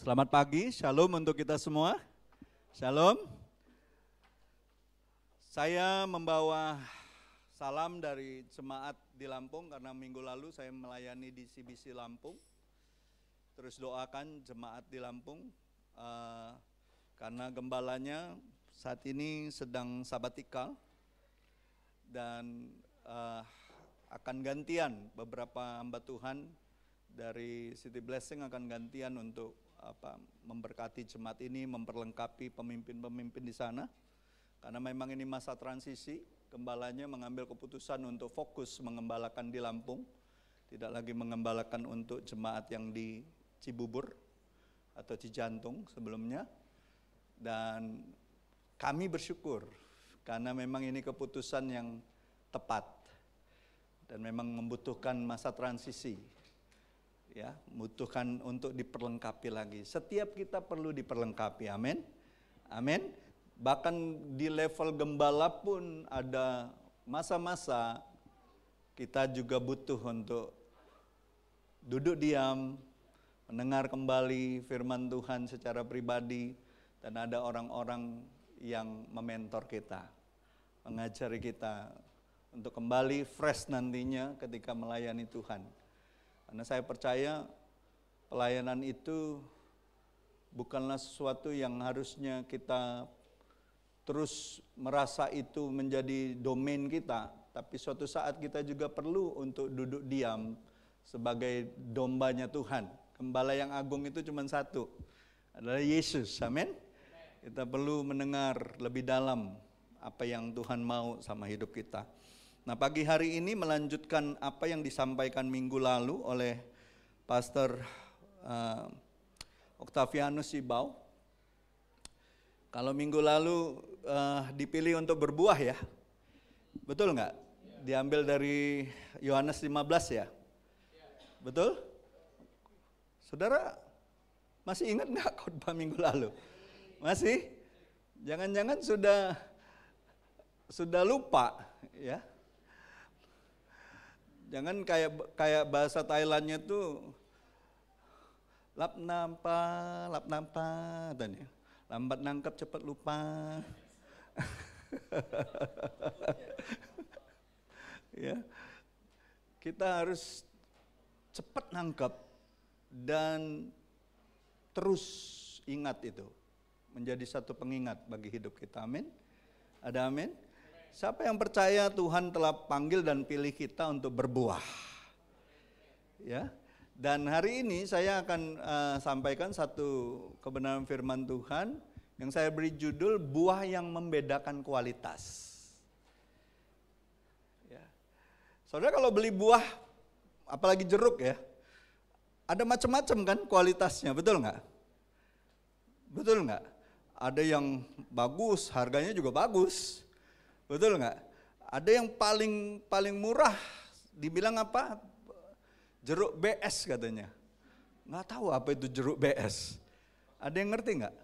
Selamat pagi, shalom untuk kita semua. Shalom. Saya membawa salam dari jemaat di Lampung karena minggu lalu saya melayani di CBC Lampung. Terus doakan jemaat di Lampung karena gembalanya saat ini sedang sabatikal dan akan gantian beberapa hamba Tuhan dari City Blessing akan gantian untuk memberkati jemaat ini, memperlengkapi pemimpin-pemimpin di sana. Karena memang ini masa transisi, gembalanya mengambil keputusan untuk fokus mengembalakan di Lampung, tidak lagi mengembalakan untuk jemaat yang di Cibubur atau Cijantung sebelumnya. Dan kami bersyukur karena memang ini keputusan yang tepat dan memang membutuhkan masa transisi. Ya, membutuhkan untuk diperlengkapi lagi. Setiap kita perlu diperlengkapi, amin. Amin. Bahkan di level gembala pun ada masa-masa kita juga butuh untuk duduk diam, mendengar kembali firman Tuhan secara pribadi, dan ada orang-orang yang mementor kita, mengajari kita untuk kembali fresh nantinya ketika melayani Tuhan. Karena saya percaya pelayanan itu bukanlah sesuatu yang harusnya kita terus merasa itu menjadi domain kita, tapi suatu saat kita juga perlu untuk duduk diam sebagai dombanya Tuhan. Gembala yang agung itu cuma satu, adalah Yesus, amin. Kita perlu mendengar lebih dalam apa yang Tuhan mau sama hidup kita. Nah, pagi hari ini melanjutkan apa yang disampaikan minggu lalu oleh Pastor Octavianus Sibau. Kalau minggu lalu dipilih untuk berbuah ya, betul nggak? Diambil dari Yohanes 15 ya, betul? Saudara masih ingat nggak khotbah minggu lalu? Masih? Jangan-jangan sudah lupa ya? Jangan kayak bahasa Thailandnya tuh lap nampa, dan ya, lambat nangkep cepat lupa. Ya, kita harus cepat nangkep dan terus ingat itu, menjadi satu pengingat bagi hidup kita. Amin. Ada amin. Siapa yang percaya Tuhan telah panggil dan pilih kita untuk berbuah? Ya. Dan hari ini saya akan sampaikan satu kebenaran firman Tuhan yang saya beri judul buah yang membedakan kualitas. Ya. Saudara kalau beli buah, apalagi jeruk ya, ada macam-macam kan kualitasnya, betul nggak? Betul nggak? Ada yang bagus, harganya juga bagus. Betul nggak? Ada yang paling murah, dibilang apa? Jeruk BS katanya. Nggak tahu apa itu jeruk BS. Ada yang ngerti nggak?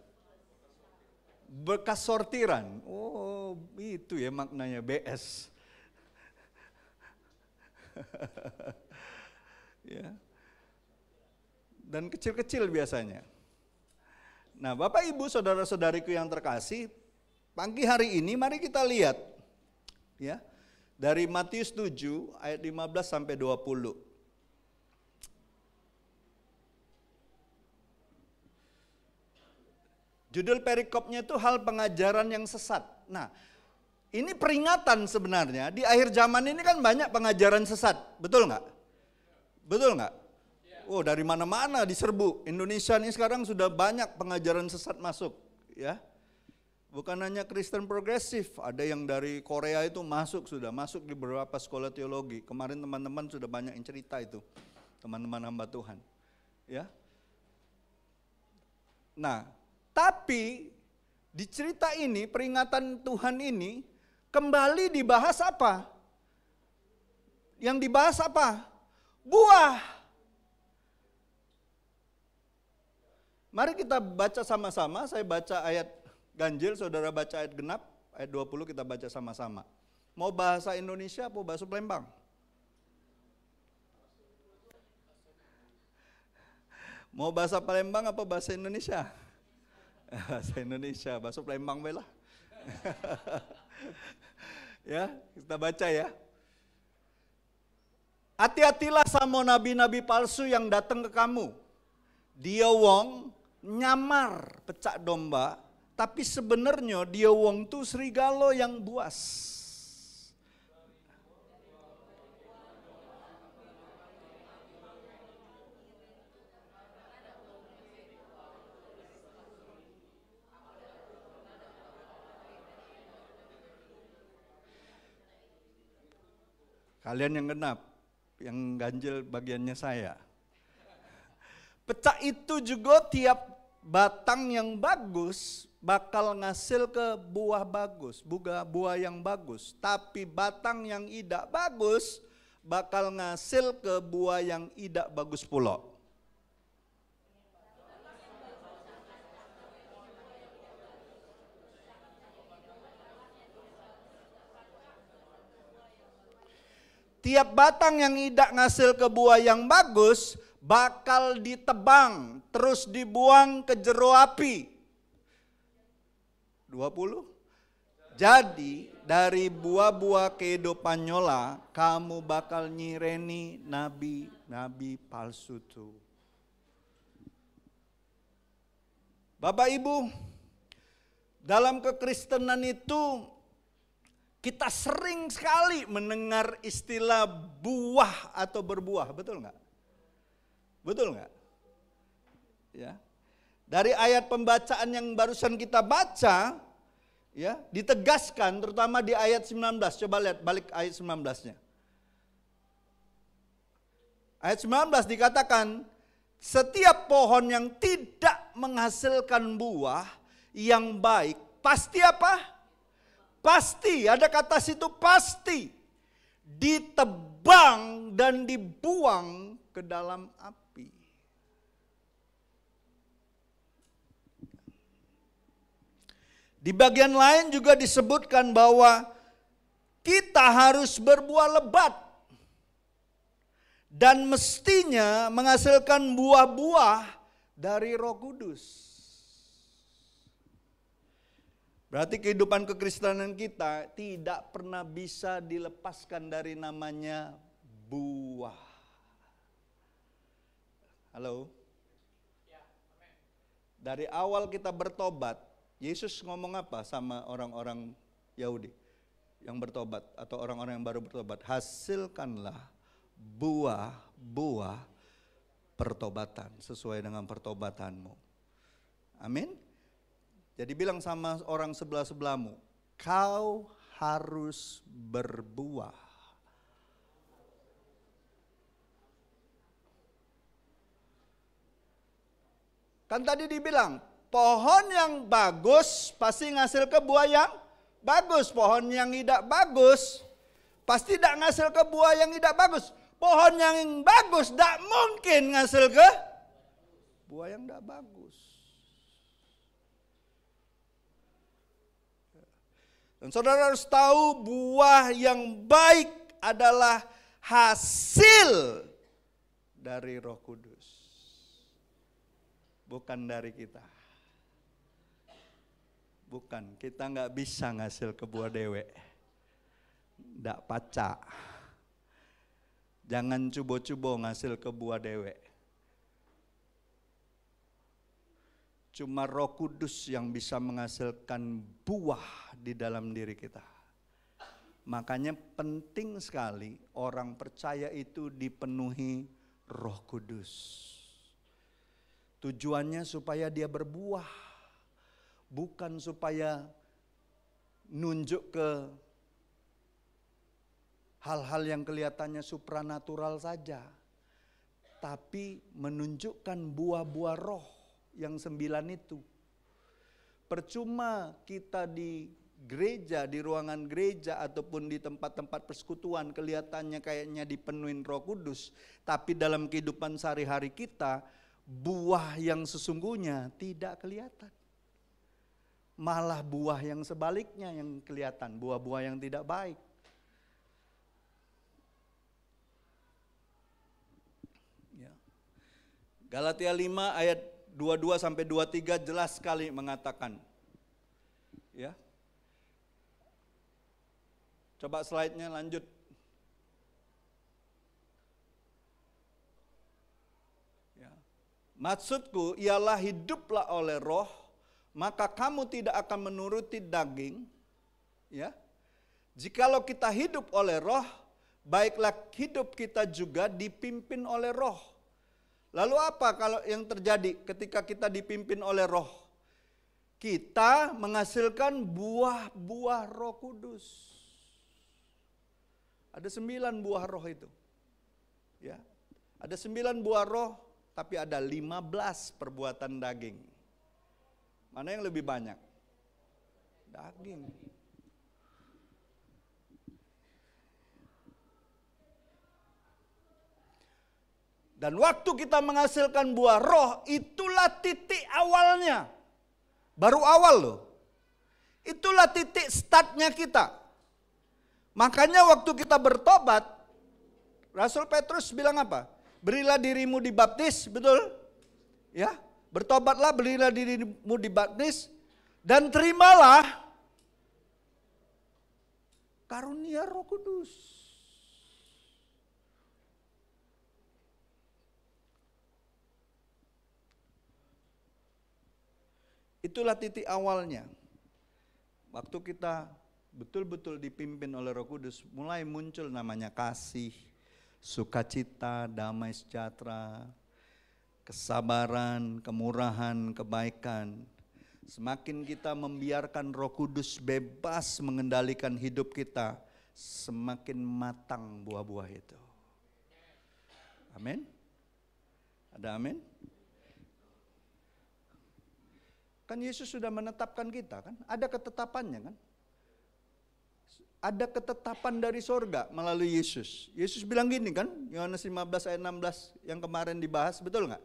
Bekas sortiran. Oh, itu ya maknanya BS. Ya. Dan kecil-kecil biasanya. Nah, Bapak Ibu saudara-saudariku yang terkasih, pagi hari ini mari kita lihat ya, dari Matius 7 ayat 15 sampai 20. Judul perikopnya itu hal pengajaran yang sesat. Nah, ini peringatan sebenarnya, di akhir zaman ini kan banyak pengajaran sesat, betul nggak? Betul nggak? Oh, dari mana-mana diserbu. Indonesia ini sekarang sudah banyak pengajaran sesat masuk, ya. Bukan hanya Kristen progresif, ada yang dari Korea itu sudah masuk di beberapa sekolah teologi. Kemarin teman-teman sudah banyak yang cerita itu, teman-teman hamba Tuhan. Ya. Nah, tapi di cerita ini, peringatan Tuhan ini, kembali dibahas apa? Yang dibahas apa? Buah. Mari kita baca sama-sama, saya baca ayat ganjil, saudara baca ayat genap, ayat 20 kita baca sama-sama. Mau bahasa Indonesia atau bahasa Palembang? Mau bahasa Palembang apa bahasa Indonesia? Bahasa Indonesia, bahasa Palembang belah. Ya, kita baca ya. Hati-hatilah sama nabi-nabi palsu yang datang ke kamu. Dia wong nyamar pecak domba, tapi sebenarnya dia wong tu serigala yang buas. Kalian yang genap, yang ganjil bagiannya saya. Pecak itu juga tiap batang yang bagus bakal ngasil ke buah bagus, buah yang bagus. Tapi batang yang tidak bagus bakal ngasil ke buah yang tidak bagus pula. Tiap batang yang tidak ngasil ke buah yang bagus bakal ditebang, terus dibuang ke jero api. 20. Jadi dari buah-buah kehidupan nyola, kamu bakal nyireni nabi-nabi palsu tuh. Bapak Ibu, dalam kekristenan itu kita sering sekali mendengar istilah buah atau berbuah, betul nggak? Betul nggak? Ya. Dari ayat pembacaan yang barusan kita baca, ya, ditegaskan terutama di ayat 19. Coba lihat balik ayat 19-nya. Ayat 19 dikatakan, setiap pohon yang tidak menghasilkan buah yang baik, pasti apa? Pasti, ada kata situ pasti, ditebang dan dibuang ke dalam api. Di bagian lain juga disebutkan bahwa kita harus berbuah lebat dan mestinya menghasilkan buah-buah dari Roh Kudus. Berarti kehidupan kekristenan kita tidak pernah bisa dilepaskan dari namanya buah. Halo? Dari awal kita bertobat, Yesus ngomong apa sama orang-orang Yahudi yang bertobat atau orang-orang yang baru bertobat? Hasilkanlah buah-buah pertobatan sesuai dengan pertobatanmu. Amin. Jadi bilang sama orang sebelah-sebelahmu, kau harus berbuah. Kan tadi dibilang, pohon yang bagus pasti ngasil ke buah yang bagus. Pohon yang tidak bagus pasti tidak ngasil ke buah yang tidak bagus. Pohon yang bagus tidak mungkin ngasil ke buah yang tidak bagus. Dan saudara harus tahu buah yang baik adalah hasil dari Roh Kudus. Bukan dari kita. Bukan, kita nggak bisa ngasil ke buah dewe. Nggak pacak. Jangan cubo-cubo ngasil ke buah dewe. Cuma Roh Kudus yang bisa menghasilkan buah di dalam diri kita. Makanya penting sekali orang percaya itu dipenuhi Roh Kudus. Tujuannya supaya dia berbuah, bukan supaya nunjuk ke hal-hal yang kelihatannya supranatural saja, tapi menunjukkan buah-buah roh yang 9 itu. Percuma kita di gereja, di ruangan gereja ataupun di tempat-tempat persekutuan kelihatannya kayaknya dipenuhin Roh Kudus, tapi dalam kehidupan sehari-hari kita buah yang sesungguhnya tidak kelihatan. Malah buah yang sebaliknya yang kelihatan, buah-buah yang tidak baik. Galatia 5 ayat 22 sampai 23 jelas sekali mengatakan. Ya. Coba slide-nya lanjut. Ya. Maksudku ialah hiduplah oleh roh, maka kamu tidak akan menuruti daging. Ya. Jikalau kita hidup oleh roh, baiklah hidup kita juga dipimpin oleh roh. Lalu apa kalau yang terjadi ketika kita dipimpin oleh roh? Kita menghasilkan buah-buah Roh Kudus. Ada 9 buah roh itu. Ya. Ada 9 buah roh, tapi ada 15 perbuatan daging. Mana yang lebih banyak? Daging. Dan waktu kita menghasilkan buah roh, itulah titik awalnya. Baru awal loh. Itulah titik startnya kita. Makanya waktu kita bertobat, Rasul Petrus bilang apa? Berilah dirimu dibaptis, betul? Ya, bertobatlah, berilah dirimu dibaptis, dan terimalah karunia Roh Kudus. Itulah titik awalnya. Waktu kita betul-betul dipimpin oleh Roh Kudus, mulai muncul namanya kasih, sukacita, damai sejahtera, kesabaran, kemurahan, kebaikan. Semakin kita membiarkan Roh Kudus bebas mengendalikan hidup kita, semakin matang buah-buah itu. Amin? Ada amin? Kan Yesus sudah menetapkan kita kan, ada ketetapannya kan. Ada ketetapan dari sorga melalui Yesus. Yesus bilang gini kan, Yohanes 15 ayat 16 yang kemarin dibahas, betul nggak?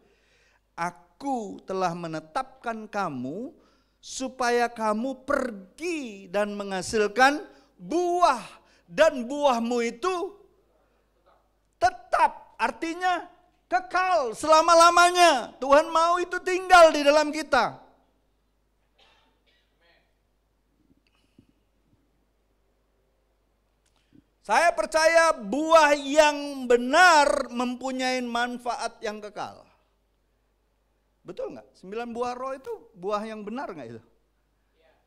Aku telah menetapkan kamu supaya kamu pergi dan menghasilkan buah. Dan buahmu itu tetap, artinya kekal selama-lamanya. Tuhan mau itu tinggal di dalam kita. Saya percaya buah yang benar mempunyai manfaat yang kekal. Betul nggak? 9 buah roh itu buah yang benar nggak itu?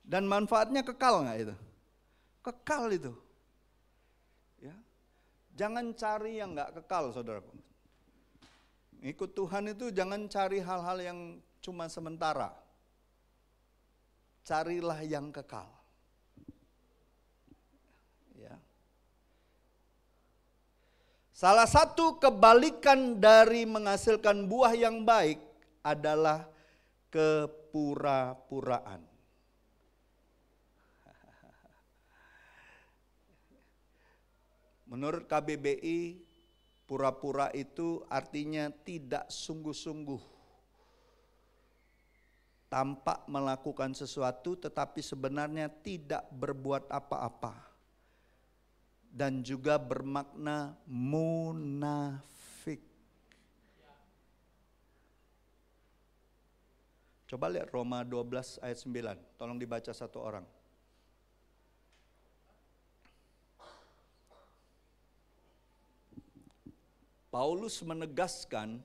Dan manfaatnya kekal nggak itu? Kekal itu. Ya. Jangan cari yang nggak kekal, saudaraku. Ikut Tuhan itu jangan cari hal-hal yang cuma sementara. Carilah yang kekal. Salah satu kebalikan dari menghasilkan buah yang baik adalah kepura-puraan. Menurut KBBI, pura-pura itu artinya tidak sungguh-sungguh. Tampak melakukan sesuatu tetapi sebenarnya tidak berbuat apa-apa. Dan juga bermakna munafik. Coba lihat Roma 12 ayat 9. Tolong dibaca satu orang. Paulus menegaskan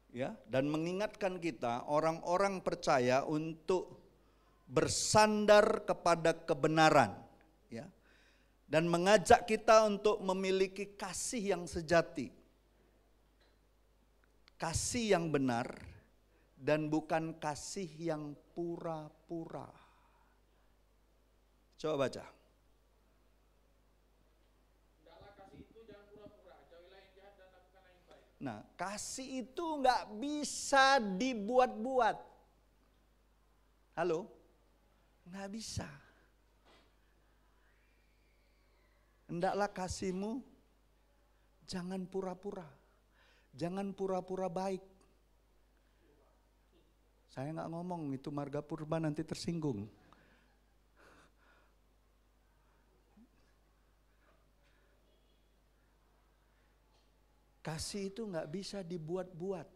ya dan mengingatkan kita orang-orang percaya untuk bersandar kepada kebenaran ya. Dan mengajak kita untuk memiliki kasih yang sejati. Kasih yang benar dan bukan kasih yang pura-pura. Coba baca. Nah, kasih itu nggak bisa dibuat-buat. Halo? Nggak bisa. Hendaklah kasihmu jangan pura-pura. Jangan pura-pura baik. Saya nggak ngomong itu marga purba nanti tersinggung. Kasih itu nggak bisa dibuat-buat.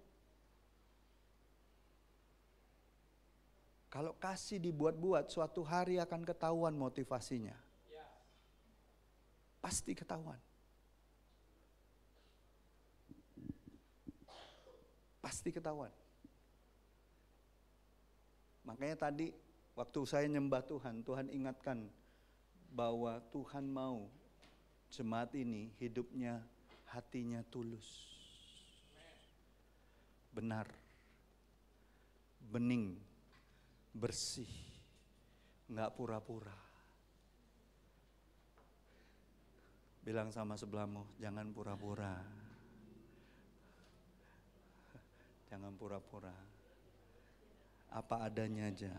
Kalau kasih dibuat-buat, suatu hari akan ketahuan motivasinya. Pasti ketahuan. Pasti ketahuan. Makanya tadi waktu saya nyembah Tuhan, Tuhan ingatkan bahwa Tuhan mau jemaat ini hidupnya, hatinya tulus. Benar. Bening. Bersih. Enggak pura-pura. Bilang sama sebelahmu, jangan pura-pura. Jangan pura-pura. Apa adanya aja.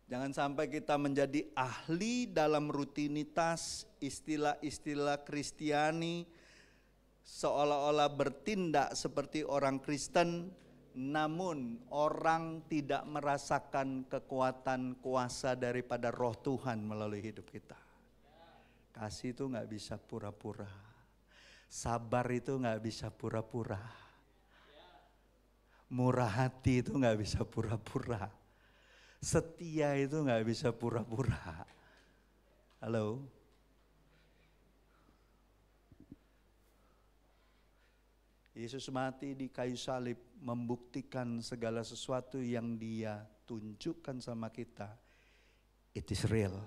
Jangan sampai kita menjadi ahli dalam rutinitas istilah-istilah Kristiani, seolah-olah bertindak seperti orang Kristen, namun orang tidak merasakan kekuatan kuasa daripada Roh Tuhan melalui hidup kita. Kasih itu gak bisa pura-pura. Sabar itu gak bisa pura-pura. Murah hati itu gak bisa pura-pura. Setia itu gak bisa pura-pura. Halo? Yesus mati di kayu salib membuktikan segala sesuatu yang Dia tunjukkan sama kita. It is real.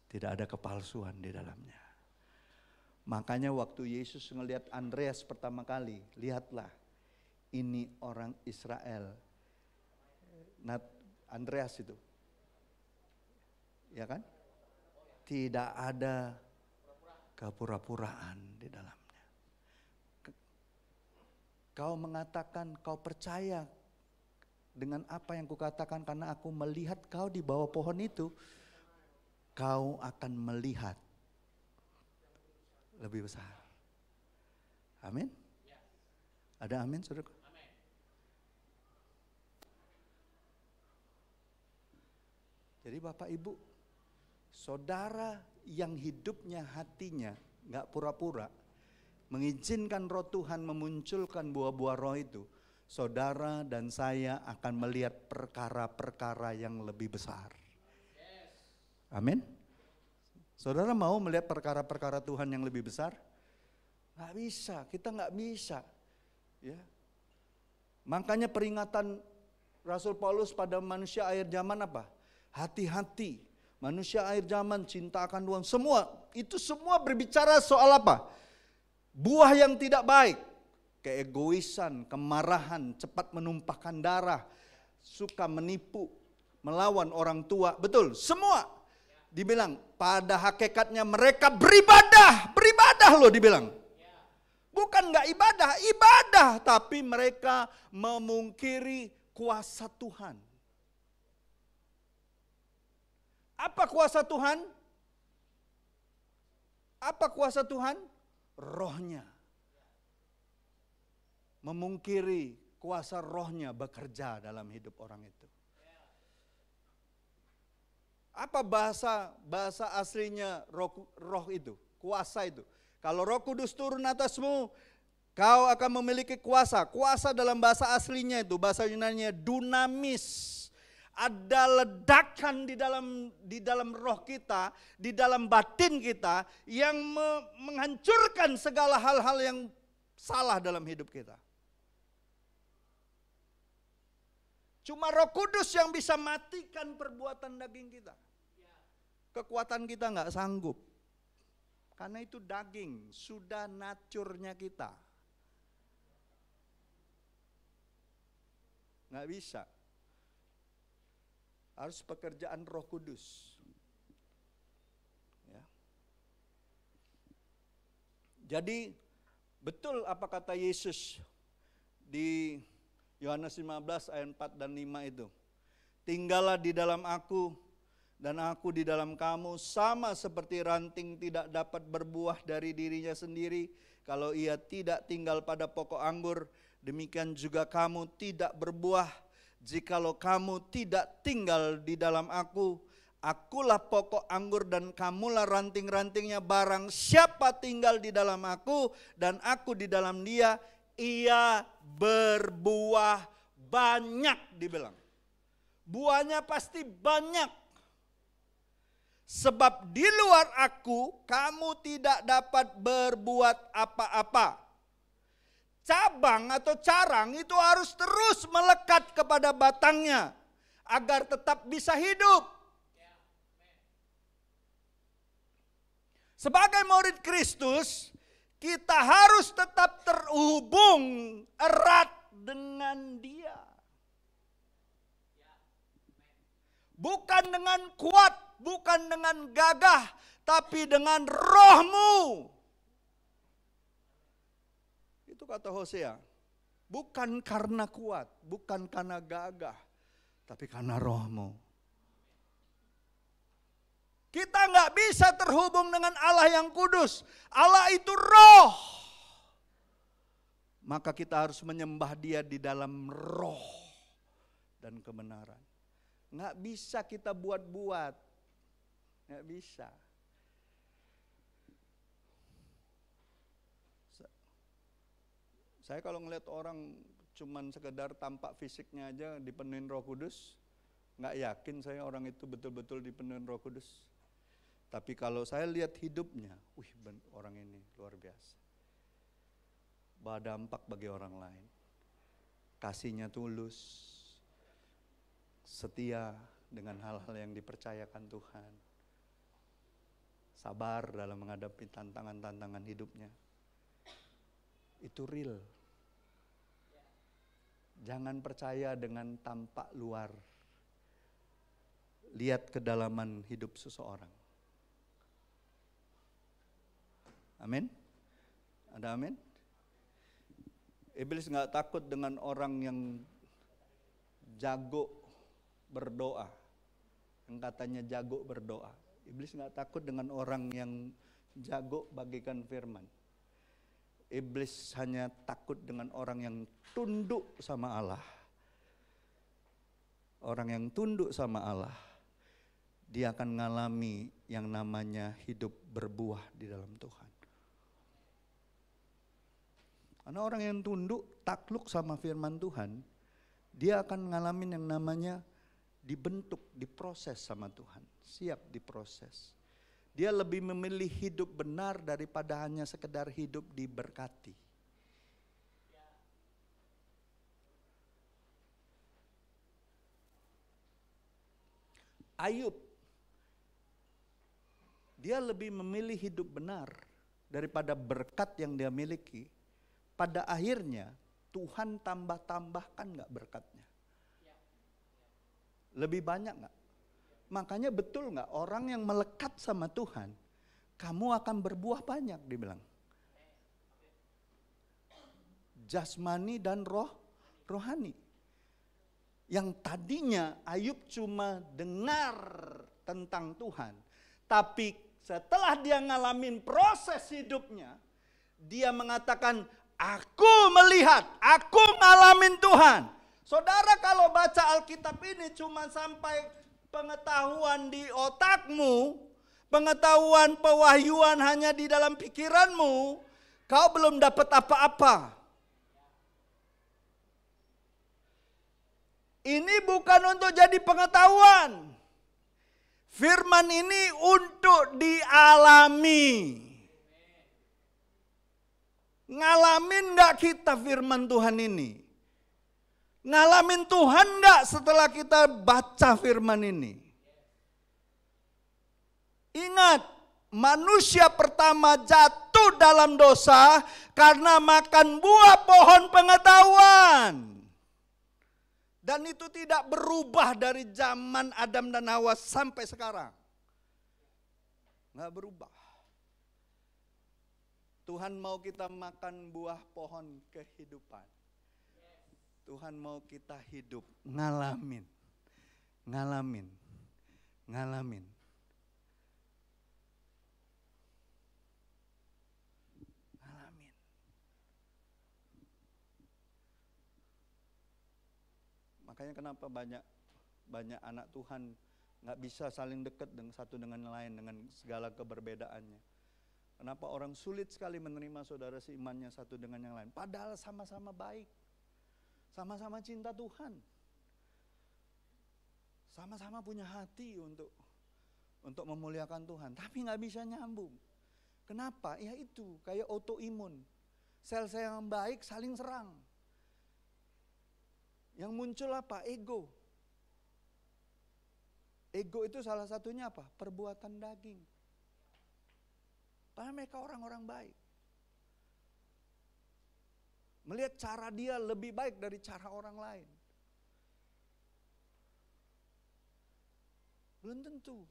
Tidak ada kepalsuan di dalamnya. Makanya waktu Yesus ngelihat Andreas pertama kali, lihatlah ini orang Israel. Andreas itu, ya kan? Tidak ada kepura-puraan di dalamnya. Kau mengatakan kau percaya dengan apa yang kukatakan karena aku melihat kau di bawah pohon itu. Kau akan melihat lebih besar. Amin. Ada amin, saudara? Jadi Bapak Ibu, saudara yang hidupnya hatinya gak pura-pura, mengizinkan Roh Tuhan memunculkan buah-buah roh itu, saudara dan saya akan melihat perkara-perkara yang lebih besar. Amin. Saudara mau melihat perkara-perkara Tuhan yang lebih besar? Gak bisa, kita gak bisa. Ya. Makanya peringatan Rasul Paulus pada manusia akhir zaman apa? Hati-hati, manusia akhir zaman cinta akan uang. Semua, itu semua berbicara soal apa? Buah yang tidak baik. Keegoisan, kemarahan, cepat menumpahkan darah, suka menipu, melawan orang tua. Betul, semua. Dibilang pada hakikatnya mereka beribadah loh dibilang. Bukan gak ibadah, tapi mereka memungkiri kuasa Tuhan. Apa kuasa Tuhan? Apa kuasa Tuhan? Rohnya. Memungkiri kuasa rohnya bekerja dalam hidup orang itu. Apa bahasa aslinya roh itu, kuasa itu? Kalau Roh Kudus turun atasmu, kau akan memiliki kuasa. Kuasa dalam bahasa aslinya itu, bahasa Yunaninya dunamis. Ada ledakan di dalam roh kita, di dalam batin kita yang menghancurkan segala hal-hal yang salah dalam hidup kita. Cuma Roh Kudus yang bisa matikan perbuatan daging kita. Kekuatan kita nggak sanggup. Karena itu daging, sudah naturnya kita. Nggak bisa. Harus pekerjaan Roh Kudus. Ya. Jadi betul apa kata Yesus di Yohanes 15 ayat 4 dan 5 itu. Tinggallah di dalam aku dan aku di dalam kamu, sama seperti ranting tidak dapat berbuah dari dirinya sendiri kalau ia tidak tinggal pada pokok anggur, demikian juga kamu tidak berbuah jikalau kamu tidak tinggal di dalam aku. Akulah pokok anggur dan kamulah ranting-rantingnya. Barang siapa tinggal di dalam aku dan aku di dalam dia, ia berbuah banyak, dibilang. Buahnya pasti banyak. Sebab di luar aku kamu tidak dapat berbuat apa-apa. Cabang atau carang itu harus terus melekat kepada batangnya agar tetap bisa hidup. Sebagai murid Kristus, kita harus tetap terhubung erat dengan Dia. Bukan dengan kuat, bukan dengan gagah, tapi dengan rohmu. Itu kata Hosea. Bukan karena kuat, bukan karena gagah, tapi karena rohmu. Kita nggak bisa terhubung dengan Allah yang kudus. Allah itu roh. Maka kita harus menyembah Dia di dalam roh dan kebenaran. Nggak bisa kita buat-buat. Nggak bisa. Saya kalau ngeliat orang cuman sekedar tampak fisiknya aja dipenuhin Roh Kudus, nggak yakin saya orang itu betul-betul dipenuhin Roh Kudus. Tapi kalau saya lihat hidupnya, orang ini luar biasa. Bawa dampak bagi orang lain. Kasihnya tulus, setia dengan hal-hal yang dipercayakan Tuhan. Sabar dalam menghadapi tantangan-tantangan hidupnya. Itu real. Jangan percaya dengan tampak luar. Lihat kedalaman hidup seseorang. Amin. Ada amin? Iblis nggak takut dengan orang yang jago berdoa. Yang katanya jago berdoa. Iblis nggak takut dengan orang yang jago bagikan firman. Iblis hanya takut dengan orang yang tunduk sama Allah. Orang yang tunduk sama Allah, dia akan mengalami yang namanya hidup berbuah di dalam Tuhan. Karena orang yang tunduk, takluk sama firman Tuhan, dia akan mengalami yang namanya dibentuk, diproses sama Tuhan. Siap diproses. Dia lebih memilih hidup benar daripada hanya sekedar hidup diberkati. Ayub, dia lebih memilih hidup benar daripada berkat yang dia miliki. Pada akhirnya Tuhan tambahkan gak berkatnya? Lebih banyak gak? Makanya betul gak orang yang melekat sama Tuhan, kamu akan berbuah banyak, dibilang. Jasmani dan rohani. Yang tadinya Ayub cuma dengar tentang Tuhan, tapi setelah dia ngalamin proses hidupnya, dia mengatakan, aku melihat, aku ngalamin Tuhan. Saudara kalau baca Alkitab ini cuma sampai pengetahuan di otakmu, pengetahuan pewahyuan hanya di dalam pikiranmu, kau belum dapat apa-apa. Ini bukan untuk jadi pengetahuan. Firman ini untuk dialami. Ngalamin gak kita firman Tuhan ini? Ngalamin Tuhan gak setelah kita baca firman ini? Ingat, manusia pertama jatuh dalam dosa karena makan buah pohon pengetahuan. Dan itu tidak berubah dari zaman Adam dan Hawa sampai sekarang. Gak berubah. Tuhan mau kita makan buah pohon kehidupan. Tuhan mau kita hidup, ngalamin. Makanya kenapa banyak anak Tuhan Nggak bisa saling dekat dengan satu dengan lain dengan segala keberbedaannya. Kenapa orang sulit sekali menerima saudara seimannya satu dengan yang lain? Padahal sama-sama baik, sama-sama cinta Tuhan, sama-sama punya hati untuk memuliakan Tuhan, tapi nggak bisa nyambung. Kenapa? Ya itu kayak autoimun, sel-sel yang baik saling serang. Yang muncul apa? Ego. Ego itu salah satunya apa? Perbuatan daging. Padahal mereka orang-orang baik. Melihat cara dia lebih baik dari cara orang lain. Belum tentu.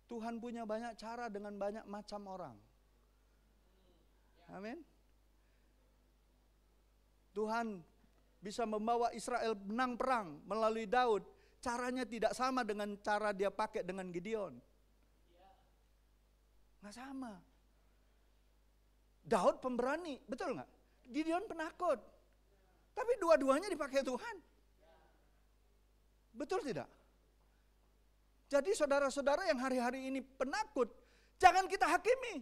Tuhan punya banyak cara dengan banyak macam orang. Amin. Tuhan bisa membawa Israel menang perang melalui Daud. Caranya tidak sama dengan cara dia pakai dengan Gideon. Nggak sama. Daud pemberani, betul nggak? Gideon penakut. Tapi dua-duanya dipakai Tuhan. Betul tidak? Jadi saudara-saudara yang hari-hari ini penakut, jangan kita hakimi.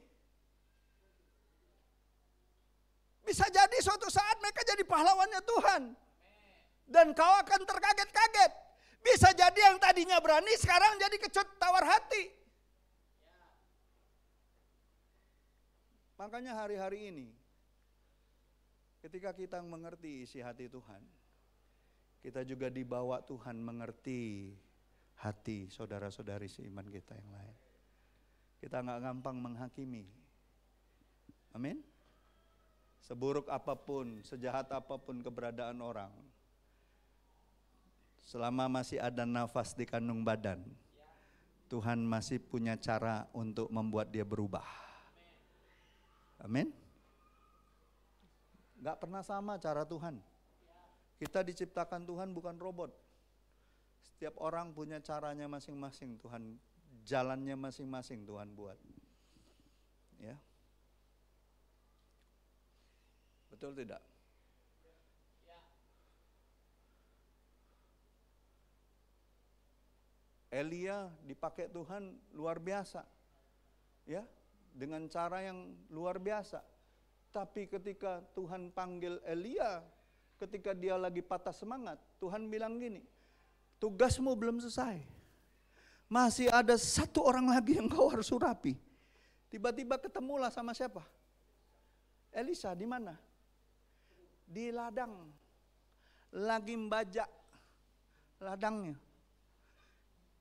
Bisa jadi suatu saat mereka jadi pahlawannya Tuhan. Dan kau akan terkaget-kaget. Bisa jadi yang tadinya berani sekarang jadi kecut tawar hati. Makanya hari-hari ini ketika kita mengerti isi hati Tuhan, kita juga dibawa Tuhan mengerti hati saudara-saudari seiman kita yang lain. Kita nggak gampang menghakimi. Amin. Seburuk apapun, sejahat apapun keberadaan orang, selama masih ada nafas di kandung badan, Tuhan masih punya cara untuk membuat dia berubah. Amin. Gak pernah sama cara Tuhan. Kita diciptakan Tuhan bukan robot. Setiap orang punya caranya masing-masing. Tuhan jalannya masing-masing Tuhan buat. Ya. Betul tidak? Elia dipakai Tuhan luar biasa. Ya, dengan cara yang luar biasa. Tapi ketika Tuhan panggil Elia, ketika dia lagi patah semangat, Tuhan bilang gini, tugasmu belum selesai. Masih ada satu orang lagi yang kau harus urapi. Tiba-tiba ketemulah sama siapa? Elisa di mana? Di ladang. Lagi membajak ladangnya.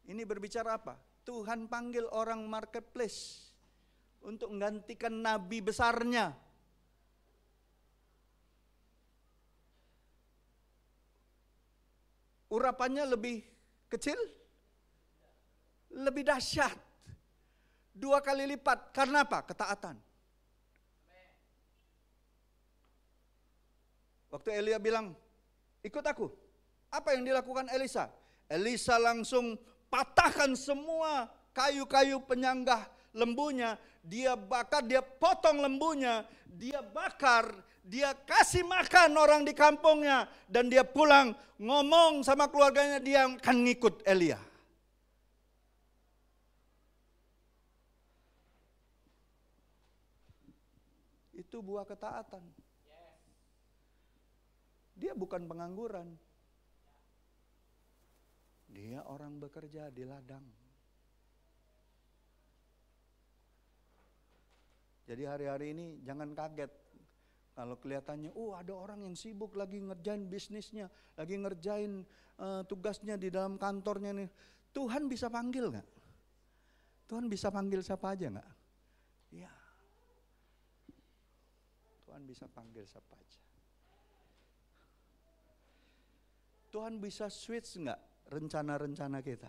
Ini berbicara apa? Tuhan panggil orang marketplace untuk menggantikan nabi besarnya. Urapannya lebih kecil, lebih dahsyat. 2 kali lipat. Karena apa? Ketaatan. Waktu Elia bilang, ikut aku. Apa yang dilakukan Elisa? Elisa langsung patahkan semua kayu-kayu penyanggah lembunya, dia bakar, dia potong lembunya, dia bakar, dia kasih makan orang di kampungnya, dan dia pulang ngomong sama keluarganya dia akan ngikut Elia. Itu buah ketaatan. Dia bukan pengangguran. Dia orang bekerja di ladang. Jadi hari-hari ini jangan kaget kalau kelihatannya, ada orang yang sibuk lagi ngerjain bisnisnya, lagi ngerjain tugasnya di dalam kantornya nih. Tuhan bisa panggil nggak? Tuhan bisa panggil siapa aja nggak? Ya, Tuhan bisa panggil siapa aja. Tuhan bisa switch nggak rencana-rencana kita?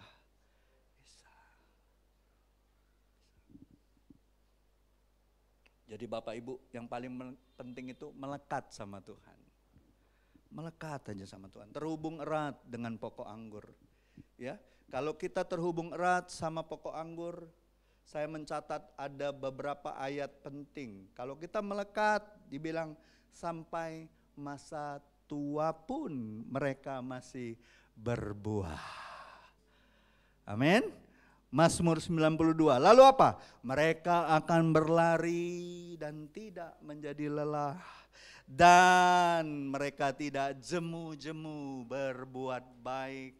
Jadi Bapak Ibu, yang paling penting itu melekat sama Tuhan. Melekat aja sama Tuhan, terhubung erat dengan pokok anggur. Ya, kalau kita terhubung erat sama pokok anggur, saya mencatat ada beberapa ayat penting. Kalau kita melekat, dibilang sampai masa tua pun mereka masih berbuah. Amin. Mazmur 92. Lalu apa? Mereka akan berlari dan tidak menjadi lelah. Dan mereka tidak jemu-jemu berbuat baik.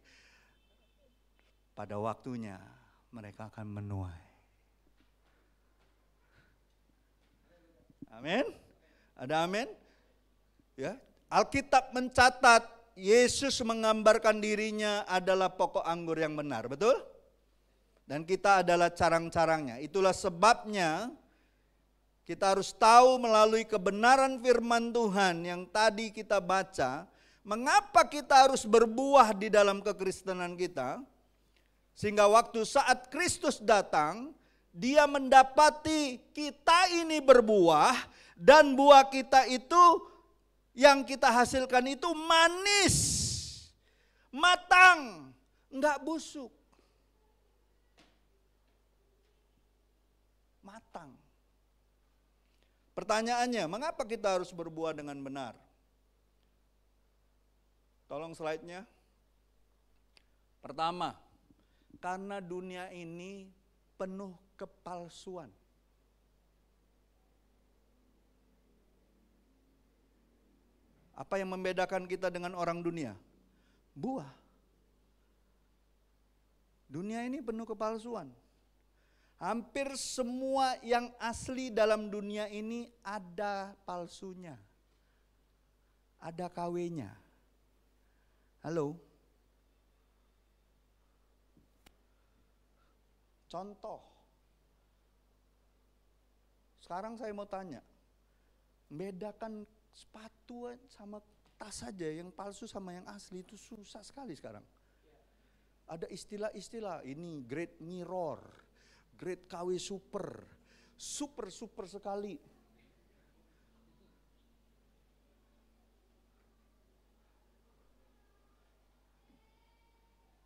Pada waktunya mereka akan menuai. Amin. Ada amin? Ya. Alkitab mencatat Yesus menggambarkan dirinya adalah pokok anggur yang benar, betul? Dan kita adalah carang-carangnya. Itulah sebabnya kita harus tahu melalui kebenaran firman Tuhan yang tadi kita baca, mengapa kita harus berbuah di dalam kekristenan kita, sehingga waktu saat Kristus datang, Dia mendapati kita ini berbuah, dan buah kita itu yang kita hasilkan itu manis, matang, enggak busuk. Matang. Pertanyaannya, mengapa kita harus berbuah dengan benar? Tolong slide-nya. Pertama, karena dunia ini penuh kepalsuan. Apa yang membedakan kita dengan orang dunia? Buah. Dunia ini penuh kepalsuan. Hampir semua yang asli dalam dunia ini ada palsunya. Ada KW-nya. Halo? Contoh. Sekarang saya mau tanya. Bedakan sepatu sama tas saja, yang palsu sama yang asli itu susah sekali sekarang. Ada istilah-istilah, ini grade mirror, grade KW super, super sekali.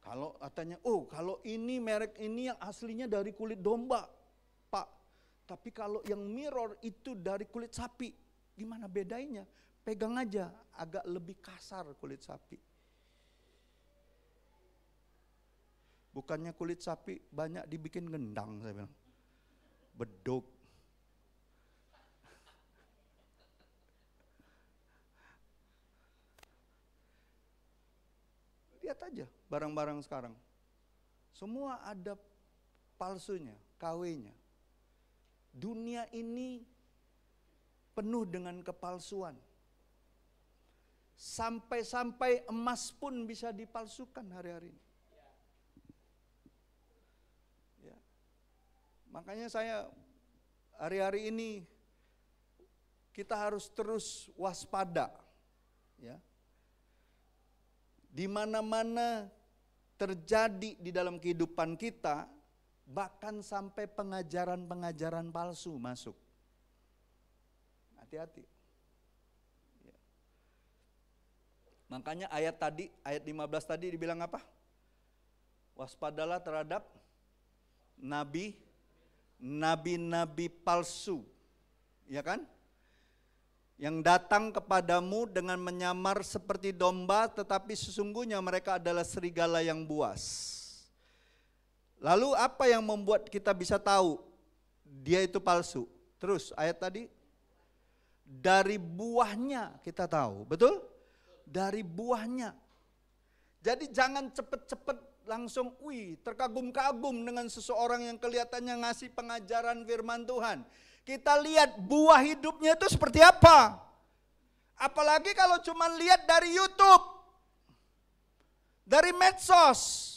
Kalau katanya, oh kalau ini merek ini yang aslinya dari kulit domba, Pak. Tapi kalau yang mirror itu dari kulit sapi. Gimana bedanya? Pegang aja, agak lebih kasar kulit sapi. Bukannya kulit sapi banyak dibikin gendang, saya bilang. Beduk. Lihat aja barang-barang sekarang. Semua ada palsunya, KW-nya. Dunia ini penuh dengan kepalsuan. Sampai-sampai emas pun bisa dipalsukan hari-hari ini. Ya. Makanya saya hari-hari ini kita harus terus waspada. Ya. Di mana-mana terjadi di dalam kehidupan kita, bahkan sampai pengajaran-pengajaran palsu masuk. Hati-hati. Ya. Makanya ayat 15 tadi dibilang apa? Waspadalah terhadap nabi-nabi palsu. Ya kan? Yang datang kepadamu dengan menyamar seperti domba, tetapi sesungguhnya mereka adalah serigala yang buas. Lalu apa yang membuat kita bisa tahu dia itu palsu? Terus ayat tadi, dari buahnya kita tahu, betul? Dari buahnya. Jadi jangan cepet-cepet langsung, terkagum-kagum dengan seseorang yang kelihatannya ngasih pengajaran firman Tuhan. Kita lihat buah hidupnya itu seperti apa. Apalagi kalau cuma lihat dari YouTube, dari medsos.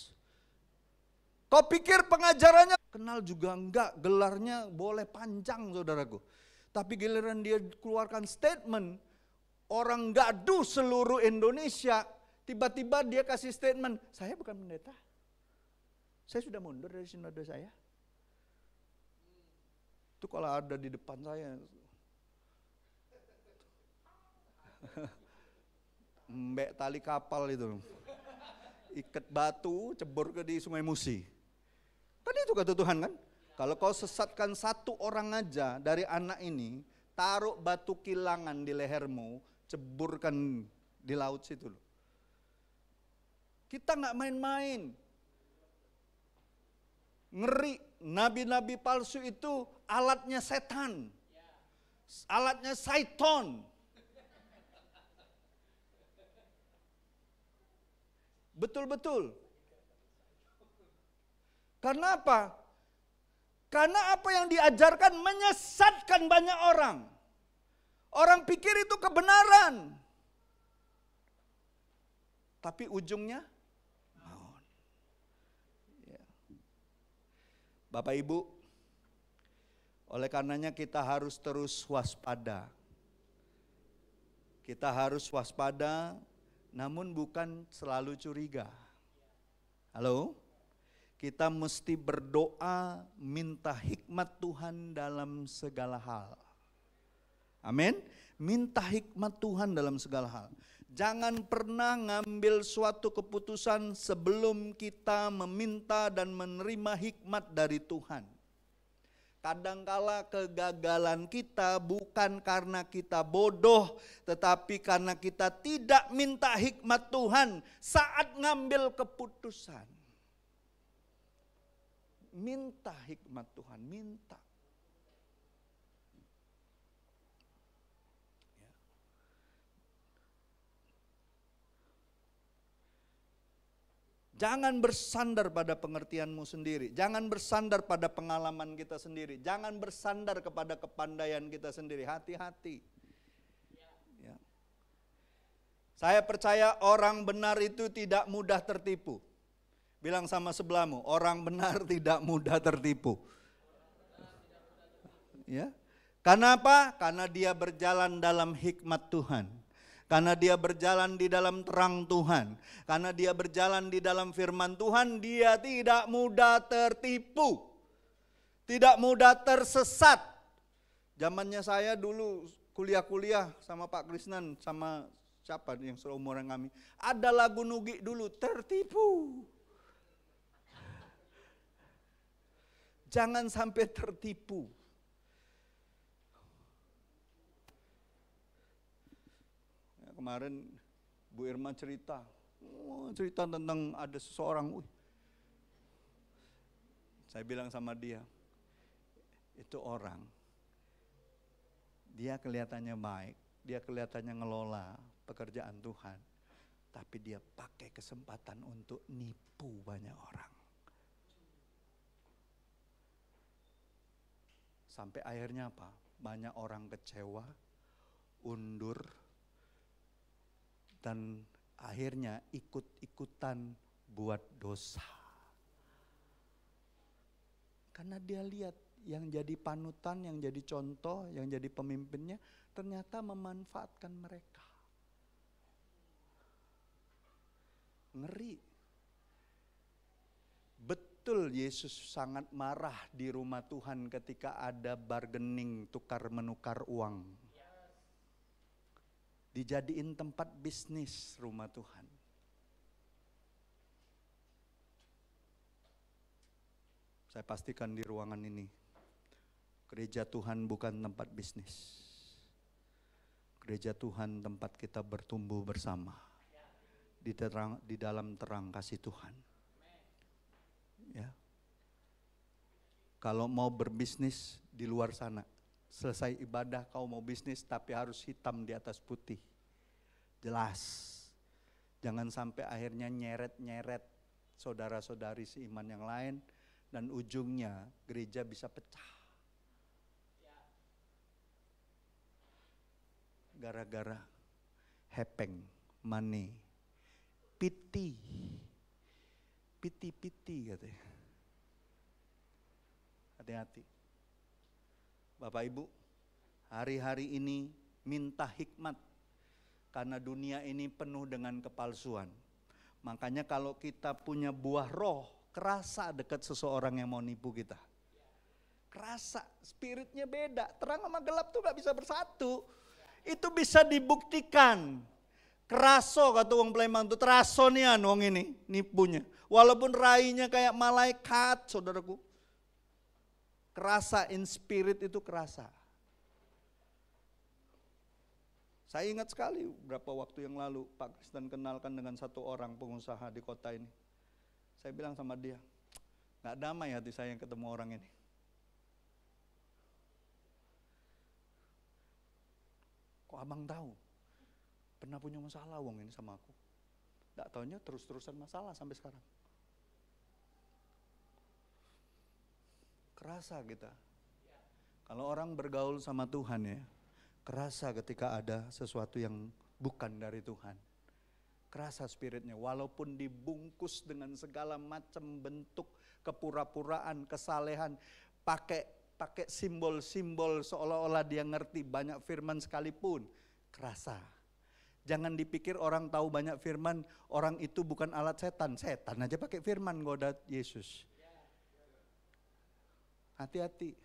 Kau pikir pengajarannya kenal juga enggak, gelarnya boleh panjang saudaraku. Tapi giliran dia keluarkan statement, orang gaduh seluruh Indonesia, tiba-tiba dia kasih statement, saya bukan pendeta. Saya sudah mundur dari sinode saya. Itu kalau ada di depan saya, mbek tali kapal itu, ikat batu, cebur ke di Sungai Musi. Kan itu kata Tuhan kan? Kalau kau sesatkan satu orang aja dari anak ini, taruh batu kilangan di lehermu, ceburkan di laut situ loh. Kita nggak main-main. Ngeri, nabi-nabi palsu itu alatnya setan. Alatnya Satan. Betul-betul. Karena apa? Karena apa yang diajarkan menyesatkan banyak orang. Orang pikir itu kebenaran. Tapi ujungnya maut. Ya. Bapak Ibu, oleh karenanya kita harus terus waspada. Kita harus waspada, namun bukan selalu curiga. Halo? Kita mesti berdoa, minta hikmat Tuhan dalam segala hal. Amin. Minta hikmat Tuhan dalam segala hal. Jangan pernah ngambil suatu keputusan sebelum kita meminta dan menerima hikmat dari Tuhan. Kadangkala kegagalan kita bukan karena kita bodoh, tetapi karena kita tidak minta hikmat Tuhan saat ngambil keputusan. Minta hikmat Tuhan, minta. Jangan bersandar pada pengertianmu sendiri. Jangan bersandar pada pengalaman kita sendiri. Jangan bersandar kepada kepandaian kita sendiri. Hati-hati. Ya. Saya percaya orang benar itu tidak mudah tertipu. Bilang sama sebelahmu, orang benar tidak mudah tertipu. Ya. Karena apa? Karena dia berjalan dalam hikmat Tuhan. Karena dia berjalan di dalam terang Tuhan. Karena dia berjalan di dalam firman Tuhan, dia tidak mudah tertipu. Tidak mudah tersesat. Zamannya saya dulu kuliah-kuliah sama Pak Krisnan, sama siapa yang seumuran kami. Ada lagu Nugi dulu, tertipu. Jangan sampai tertipu. Kemarin Bu Irma cerita tentang ada seseorang. Saya bilang sama dia, itu orang, dia kelihatannya baik, dia kelihatannya ngelola pekerjaan Tuhan, tapi dia pakai kesempatan untuk nipu banyak orang. Sampai akhirnya apa? Banyak orang kecewa, undur, dan akhirnya ikut-ikutan buat dosa. Karena dia lihat yang jadi panutan, yang jadi contoh, yang jadi pemimpinnya ternyata memanfaatkan mereka. Ngeri. Betul Yesus sangat marah di rumah Tuhan ketika ada bargaining, tukar-menukar uang. Dijadiin tempat bisnis rumah Tuhan. Saya pastikan di ruangan ini, gereja Tuhan bukan tempat bisnis. Gereja Tuhan tempat kita bertumbuh bersama di dalam terang kasih Tuhan. Ya. Kalau mau berbisnis di luar sana, selesai ibadah kau mau bisnis tapi harus hitam di atas putih. Jelas. Jangan sampai akhirnya nyeret-nyeret saudara-saudari seiman yang lain dan ujungnya gereja bisa pecah. Gara-gara hepeng, money, piti katanya. Hati-hati. Bapak Ibu, hari-hari ini minta hikmat karena dunia ini penuh dengan kepalsuan. Makanya kalau kita punya buah roh, kerasa dekat seseorang yang mau nipu kita. Kerasa, spiritnya beda. Terang sama gelap tuh gak bisa bersatu. Itu bisa dibuktikan. Keraso kata wong Palembang tuh, teraso nian wong ini nipunya. Walaupun rainya kayak malaikat, saudaraku. Kerasa, in spirit itu kerasa. Saya ingat sekali beberapa waktu yang lalu Pak Kristen kenalkan dengan satu orang pengusaha di kota ini. Saya bilang sama dia, Gak damai hati saya yang ketemu orang ini. Kok abang tahu? Pernah punya masalah wong ini sama aku. Gak taunya terus-terusan masalah sampai sekarang. Kerasa kita. Kalau orang bergaul sama Tuhan ya, kerasa ketika ada sesuatu yang bukan dari Tuhan. Kerasa spiritnya, walaupun dibungkus dengan segala macam bentuk kepura-puraan, kesalehan, pakai simbol-simbol seolah-olah dia ngerti banyak firman sekalipun, kerasa. Jangan dipikir orang tahu banyak firman, orang itu bukan alat setan. Setan aja pakai firman goda Yesus. Hati-hati.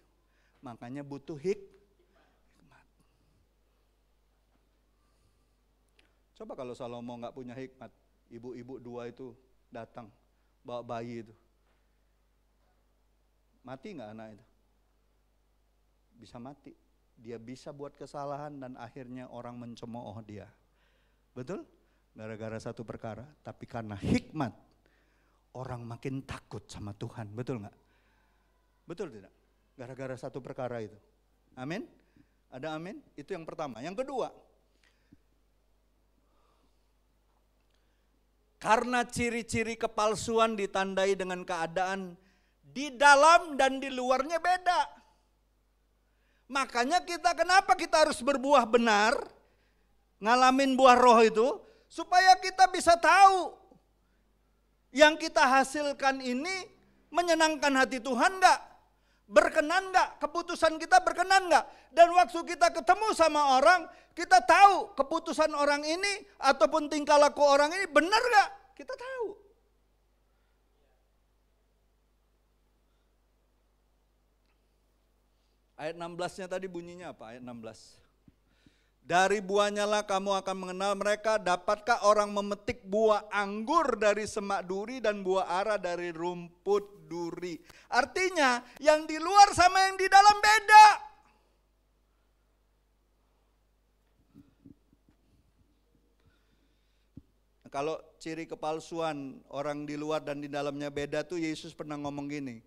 Makanya butuh hikmat. Coba kalau Salomo nggak punya hikmat, ibu-ibu 2 itu datang bawa bayi itu. Mati nggak anak itu? Bisa mati. Dia bisa buat kesalahan dan akhirnya orang mencemooh dia. Betul? Gara-gara satu perkara, tapi karena hikmat orang makin takut sama Tuhan. Betul nggak? Betul tidak? Gara-gara satu perkara itu. Amin? Ada amin? Itu yang pertama. Yang kedua, karena ciri-ciri kepalsuan ditandai dengan keadaan di dalam dan di luarnya beda. Makanya kenapa kita harus berbuah benar, ngalamin buah roh itu, supaya kita bisa tahu yang kita hasilkan ini menyenangkan hati Tuhan enggak? Berkenan enggak? Keputusan kita berkenan enggak? Dan waktu kita ketemu sama orang, kita tahu keputusan orang ini ataupun tingkah laku orang ini benar enggak? Kita tahu. Ayat 16-nya tadi bunyinya apa? Ayat 16. Dari buahnya lah kamu akan mengenal mereka. Dapatkah orang memetik buah anggur dari semak duri dan buah ara dari rumput duri? Artinya yang di luar sama yang di dalam beda. Kalau ciri kepalsuan orang di luar dan di dalamnya beda tuh Yesus pernah ngomong gini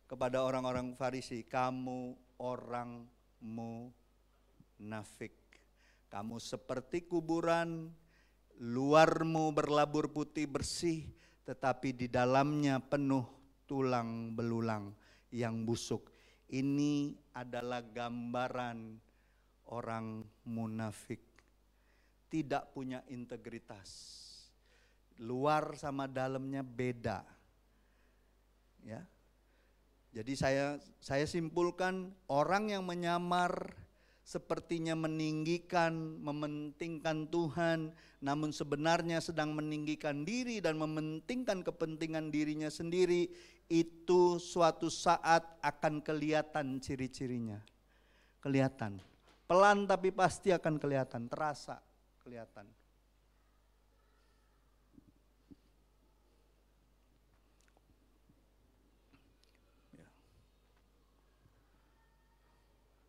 kepada orang-orang Farisi, kamu orang munafik. Kamu seperti kuburan, luarmu berlabur putih bersih, tetapi di dalamnya penuh tulang belulang yang busuk. Ini adalah gambaran orang munafik. Tidak punya integritas. Luar sama dalamnya beda. Ya. Jadi saya simpulkan orang yang menyamar sepertinya meninggikan, mementingkan Tuhan, namun sebenarnya sedang meninggikan diri dan mementingkan kepentingan dirinya sendiri, itu suatu saat akan kelihatan ciri-cirinya. Kelihatan. Pelan tapi pasti akan kelihatan, terasa kelihatan.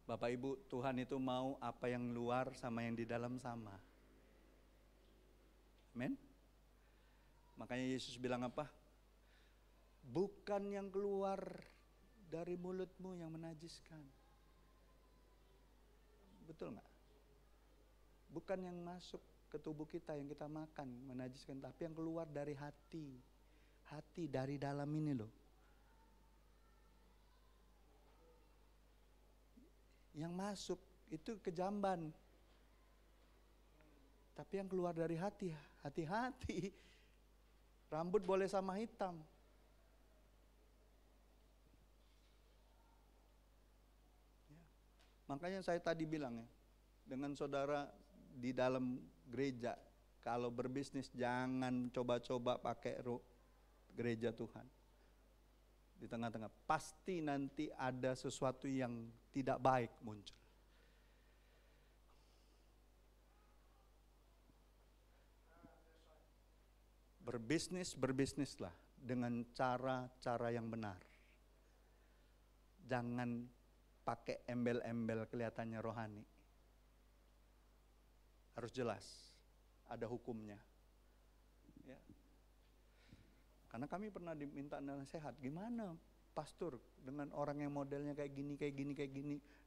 Bapak Ibu, Tuhan itu mau apa yang luar sama yang di dalam sama. Amin. Makanya Yesus bilang apa? Bukan yang keluar dari mulutmu yang menajiskan. Betul nggak? Bukan yang masuk ke tubuh kita yang kita makan menajiskan, tapi yang keluar dari hati. Hati dari dalam ini loh. Yang masuk itu kejamban. Tapi yang keluar dari hati, hati-hati. Rambut boleh sama hitam. Ya. Makanya saya tadi bilang ya, dengan saudara di dalam gereja, kalau berbisnis jangan coba-coba pakai gereja Tuhan. Di tengah-tengah pasti nanti ada sesuatu yang tidak baik muncul. Berbisnislah dengan cara-cara yang benar. Jangan pakai embel-embel kelihatannya rohani. Harus jelas, ada hukumnya. Ya. Karena kami pernah diminta nasihat, gimana pastor dengan orang yang modelnya kayak gini,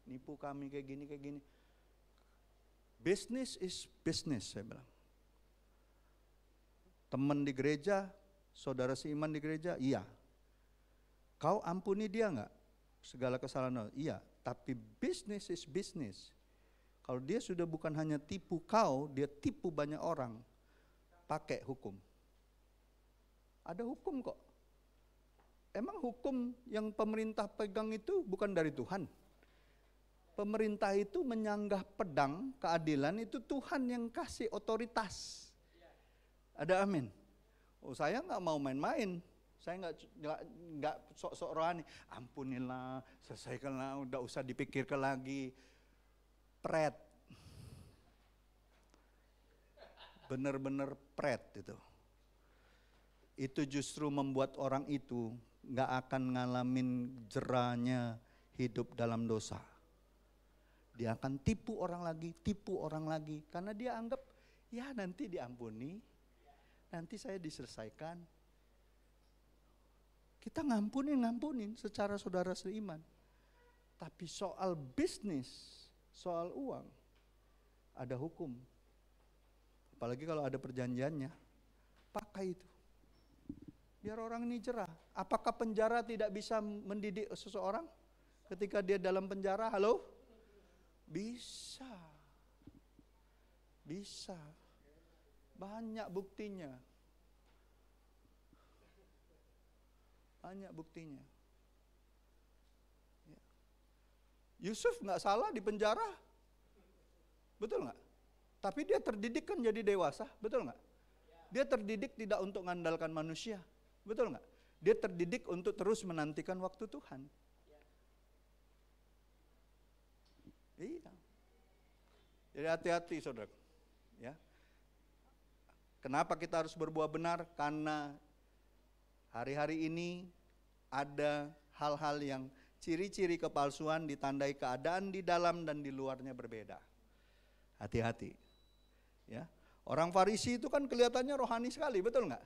nipu kami kayak gini. Business is business, saya bilang. Teman di gereja, saudara seiman di gereja, iya. Kau ampuni dia enggak? Segala kesalahan, iya. Tapi business is business. Kalau dia sudah bukan hanya tipu kau, dia tipu banyak orang, pakai hukum. Ada hukum kok. Emang hukum yang pemerintah pegang itu bukan dari Tuhan? Pemerintah itu menyanggah pedang keadilan, itu Tuhan yang kasih otoritas. Ada amin. Oh, saya nggak mau main-main. Saya nggak sok-sok rohani. Ampunilah, selesaikanlah, udah usah dipikirkan lagi. Pret. Bener-bener pret itu. Itu justru membuat orang itu nggak akan ngalamin jerahnya hidup dalam dosa. Dia akan tipu orang lagi, karena dia anggap, ya nanti diampuni, nanti saya diselesaikan. Kita ngampunin secara saudara seiman. Tapi soal bisnis, soal uang, ada hukum. Apalagi kalau ada perjanjiannya, pakai itu. Biar orang ini jerah. Apakah penjara tidak bisa mendidik seseorang ketika dia dalam penjara? Halo? Bisa. Banyak buktinya. Ya. Yusuf nggak salah di penjara, betul nggak? Tapi dia terdidik kan jadi dewasa, betul nggak? Dia terdidik tidak untuk mengandalkan manusia, betul nggak? Dia terdidik untuk terus menantikan waktu Tuhan. Iya. Jadi hati-hati saudara. Ya. Kenapa kita harus berbuat benar? Karena hari-hari ini ada hal-hal yang ciri-ciri kepalsuan ditandai keadaan di dalam dan di luarnya berbeda. Hati-hati. Ya. Orang Farisi itu kan kelihatannya rohani sekali, betul nggak?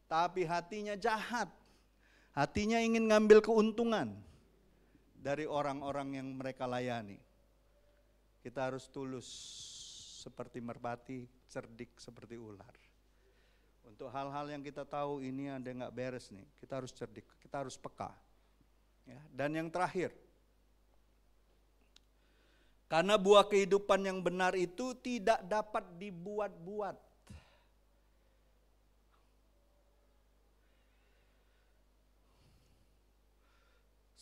Tapi hatinya jahat. Hatinya ingin ngambil keuntungan dari orang-orang yang mereka layani. Kita harus tulus seperti merpati, cerdik seperti ular. Untuk hal-hal yang kita tahu ini ada nggak beres nih, kita harus cerdik, kita harus peka. Ya, dan yang terakhir, karena buah kehidupan yang benar itu tidak dapat dibuat-buat.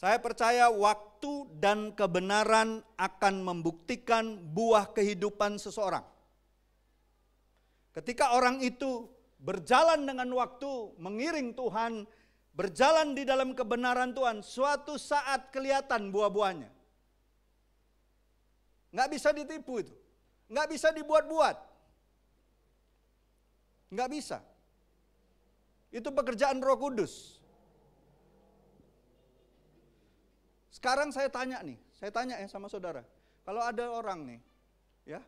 Saya percaya waktu dan kebenaran akan membuktikan buah kehidupan seseorang. Ketika orang itu berjalan dengan waktu, mengiring Tuhan, berjalan di dalam kebenaran Tuhan, suatu saat kelihatan buah-buahnya. Nggak bisa ditipu itu, nggak bisa dibuat-buat, nggak bisa. Itu pekerjaan Roh Kudus. Sekarang saya tanya sama saudara, kalau ada orang nih, ya,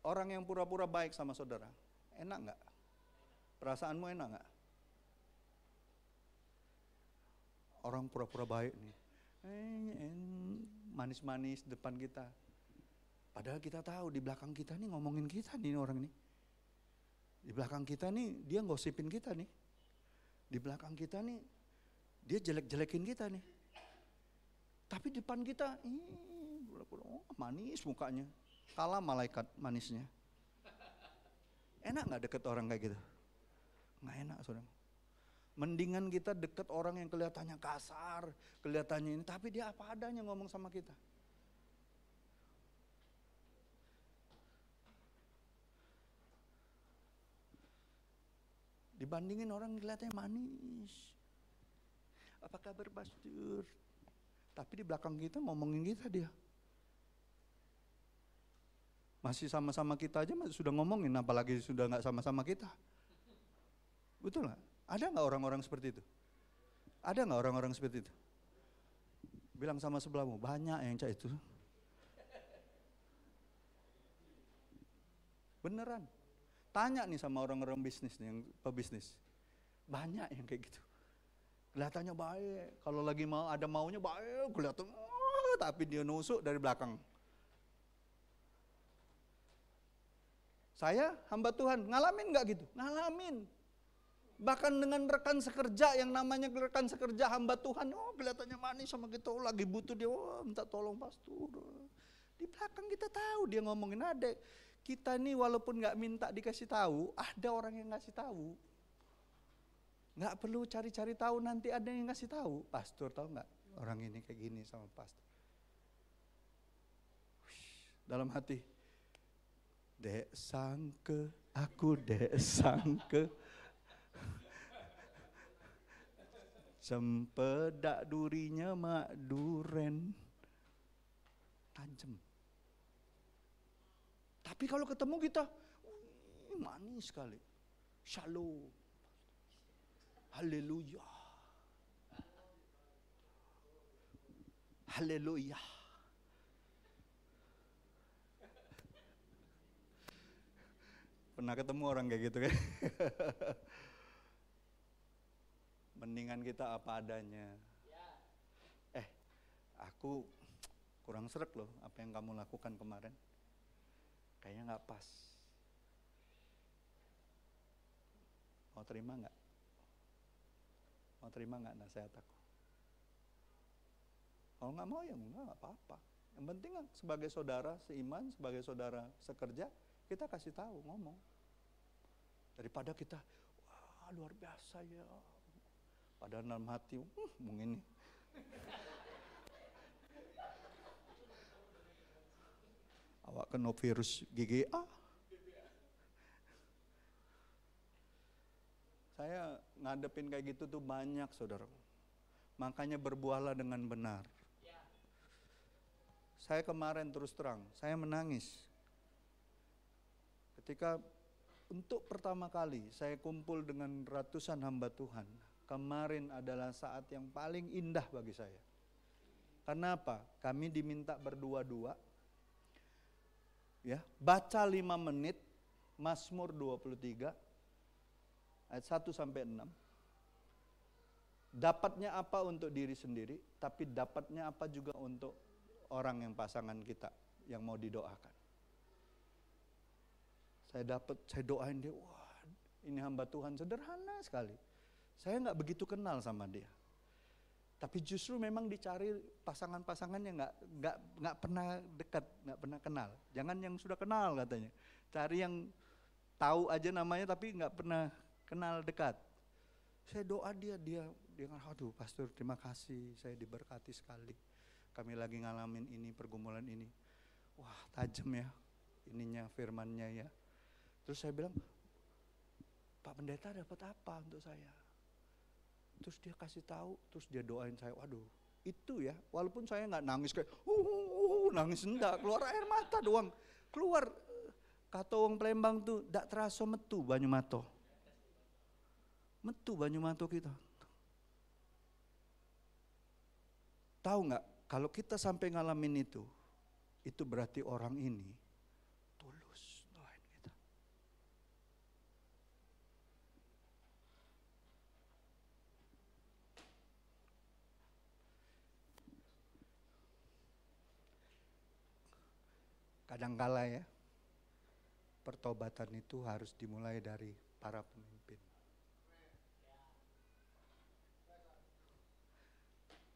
orang yang pura-pura baik sama saudara, enak nggak? Perasaanmu enak nggak? Orang pura-pura baik nih, manis-manis depan kita, padahal kita tahu di belakang kita nih ngomongin kita nih orang nih, di belakang kita nih dia gosipin kita nih, di belakang kita nih dia jelek-jelekin kita nih. Tapi depan kita, manis mukanya, kalah malaikat manisnya. Enak gak deket orang kayak gitu? Gak enak saudara. Mendingan kita deket orang yang kelihatannya kasar, kelihatannya ini, tapi dia apa adanya ngomong sama kita. Dibandingin orang kelihatannya manis. Apa kabar pastor? Tapi di belakang kita ngomongin kita dia. Masih sama-sama kita aja sudah ngomongin, apalagi sudah gak sama-sama kita. Betul gak? Ada gak orang-orang seperti itu? Ada gak orang-orang seperti itu? Bilang sama sebelahmu, banyak yang cak itu. Beneran. Tanya nih sama orang-orang bisnis nih, yang pebisnis. Banyak yang kayak gitu. Kelihatannya baik, kalau lagi mau ada maunya baik, kelihatan, tapi dia nusuk dari belakang. Saya hamba Tuhan, ngalamin nggak gitu? Ngalamin. Bahkan dengan rekan sekerja, yang namanya rekan sekerja hamba Tuhan, kelihatannya manis sama kita, lagi butuh dia, minta tolong pastor. Di belakang kita tahu dia ngomongin, ada kita nih walaupun nggak minta dikasih tahu, ada orang yang ngasih tahu. Nggak perlu cari-cari tahu, nanti ada yang ngasih tahu. Pastor tahu nggak orang ini kayak gini sama pastor. Dalam hati, dek sangke, aku dek sangke, sempedak durinya mak duren, tajam. Tapi kalau ketemu kita, manis sekali. Shalom. Haleluya. Haleluya. Pernah ketemu orang kayak gitu kan? Mendingan kita apa adanya. Aku kurang srek loh apa yang kamu lakukan kemarin. Kayaknya gak pas. Mau terima gak? Mau terima gak nasihat aku? Kalau gak mau ya enggak, gak apa-apa. Yang penting kan sebagai saudara seiman, sebagai saudara sekerja, kita kasih tahu, ngomong. Daripada kita, wah luar biasa ya. Padahal dalam hati, mungkin ini. Awak kena virus GGA. Saya ngadepin kayak gitu tuh banyak, saudara. Makanya berbuahlah dengan benar. Saya kemarin terus terang, saya menangis. Ketika untuk pertama kali saya kumpul dengan ratusan hamba Tuhan. Kemarin adalah saat yang paling indah bagi saya. Karena apa? Kami diminta berdua-dua. Ya, baca 5 menit Mazmur 23 ayat 1 sampai 6. Dapatnya apa untuk diri sendiri, tapi dapatnya apa juga untuk orang yang pasangan kita yang mau didoakan. Saya doain dia, wah ini hamba Tuhan sederhana sekali. Saya nggak begitu kenal sama dia. Tapi justru memang dicari pasangan-pasangan yang nggak pernah dekat, nggak pernah kenal. Jangan yang sudah kenal katanya. Cari yang tahu aja namanya tapi nggak pernah kenal dekat. Saya doa dia aduh pastor terima kasih, saya diberkati sekali. Kami lagi ngalamin ini, pergumulan ini. Wah tajam ya ininya, firmannya ya. Terus saya bilang, Pak Pendeta dapat apa untuk saya? Terus dia kasih tahu, terus dia doain saya, waduh itu ya, walaupun saya nggak nangis kayak, nangis enggak, keluar air mata doang. Keluar, kata orang Palembang tuh, dak terasa metu banyu mato. Metu banyu mato kita. Tahu nggak, kalau kita sampai ngalamin itu berarti orang ini tulus doain kita. Kadangkala ya, pertobatan itu harus dimulai dari para pemimpin.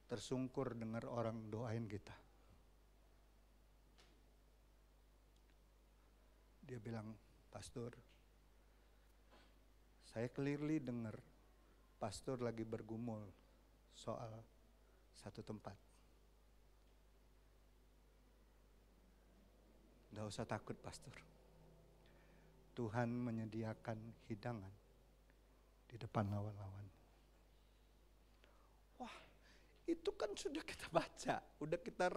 Tersungkur dengar orang doain kita. Dia bilang, pastor, saya clearly dengar pastor lagi bergumul soal satu tempat. Nggak usah takut pastor. Tuhan menyediakan hidangan di depan lawan-lawan. Wah, itu kan sudah kita baca, udah kita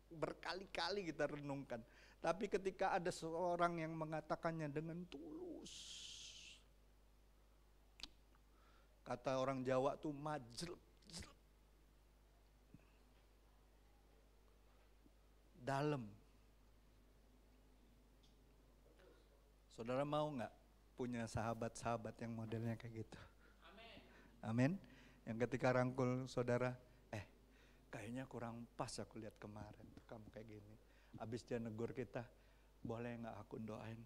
berkali-kali kita renungkan. Tapi ketika ada seorang yang mengatakannya dengan tulus, kata orang Jawa tuh majrep, dalam. Saudara mau nggak punya sahabat-sahabat yang modelnya kayak gitu? Amin. Yang ketika rangkul saudara, kayaknya kurang pas aku lihat kemarin kamu kayak gini. Habis dia negur kita, boleh nggak aku doain?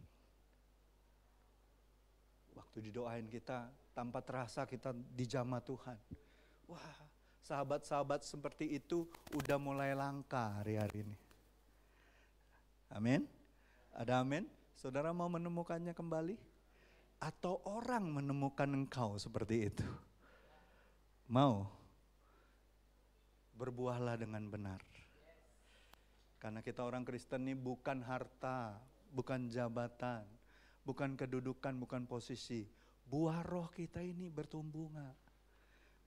Waktu didoain kita, tanpa terasa kita dijamah Tuhan. Wah, sahabat-sahabat seperti itu udah mulai langka hari-hari ini. Amin. Ada amin? Saudara mau menemukannya kembali? Atau orang menemukan engkau seperti itu? Mau? Berbuahlah dengan benar. Karena kita orang Kristen ini bukan harta, bukan jabatan, bukan kedudukan, bukan posisi. Buah roh kita ini bertumbuh gak?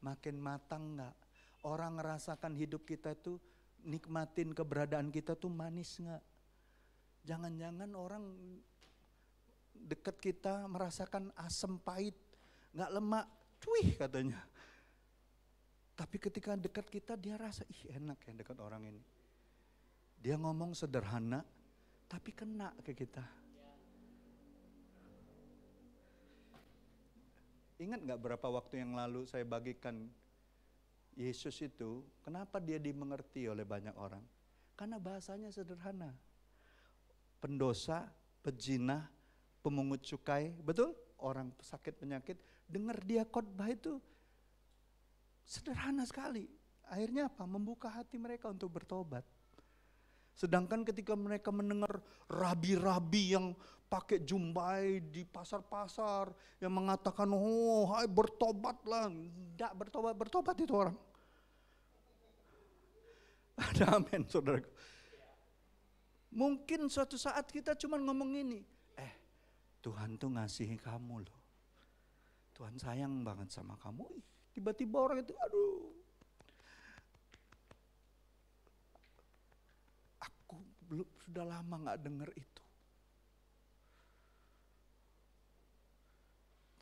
Makin matang gak? Orang ngerasakan hidup kita itu, nikmatin keberadaan kita tuh manis gak? Jangan-jangan orang dekat kita merasakan asam pahit, gak lemak, cuih katanya. Tapi ketika dekat kita dia rasa, enak ya dekat orang ini. Dia ngomong sederhana, tapi kena ke kita. Ingat gak berapa waktu yang lalu saya bagikan Yesus itu, kenapa dia dimengerti oleh banyak orang? Karena bahasanya sederhana. Pendosa, pejinah, pemungut cukai, betul? Orang sakit penyakit, dengar dia khotbah itu sederhana sekali. Akhirnya apa? Membuka hati mereka untuk bertobat. Sedangkan ketika mereka mendengar rabi-rabi yang pakai jumbai di pasar-pasar, yang mengatakan, hai bertobatlah. Tidak bertobat itu orang. Ada amin saudara. Mungkin suatu saat kita cuma ngomong ini, Tuhan tuh ngasihi kamu loh. Tuhan sayang banget sama kamu. Tiba-tiba orang itu, aku sudah lama gak dengar itu.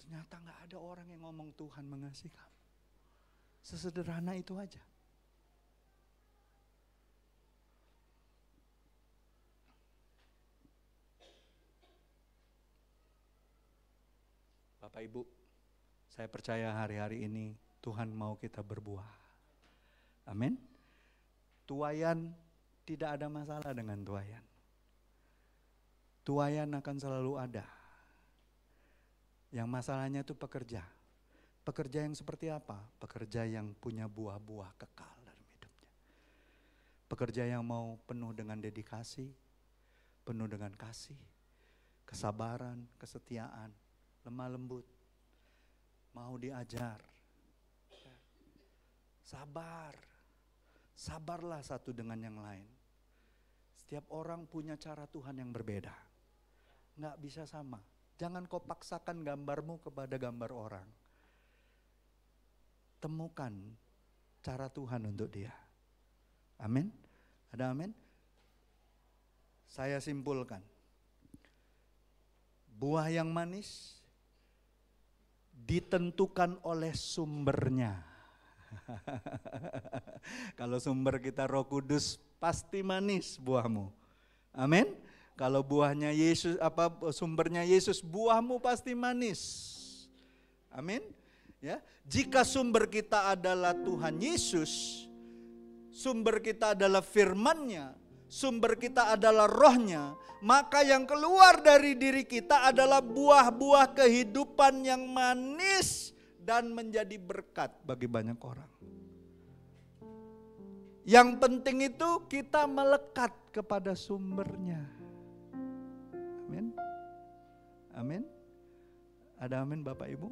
Ternyata gak ada orang yang ngomong Tuhan mengasihi kamu. Sesederhana itu aja. Bapak Ibu, saya percaya hari-hari ini Tuhan mau kita berbuah. Amin. Tuayan, tidak ada masalah dengan tuayan. Tuayan akan selalu ada. Yang masalahnya itu pekerja. Pekerja yang seperti apa? Pekerja yang punya buah-buah kekal dalam hidupnya. Pekerja yang mau penuh dengan dedikasi, penuh dengan kasih, kesabaran, kesetiaan, lemah lembut, mau diajar, sabar, sabarlah satu dengan yang lain. Setiap orang punya cara Tuhan yang berbeda, nggak bisa sama. Jangan kau paksakan gambarmu kepada gambar orang. Temukan cara Tuhan untuk dia. Amin. Ada amin? Saya simpulkan, buah yang manis ditentukan oleh sumbernya. Kalau sumber kita Roh Kudus, pasti manis buahmu. Amin. Kalau buahnya Yesus, sumbernya Yesus, buahmu pasti manis. Amin. Ya, jika sumber kita adalah Tuhan Yesus, sumber kita adalah firman-Nya, sumber kita adalah Roh-Nya, maka yang keluar dari diri kita adalah buah-buah kehidupan yang manis dan menjadi berkat bagi banyak orang. Yang penting itu kita melekat kepada sumbernya. Amin. Amin. Ada amin Bapak Ibu?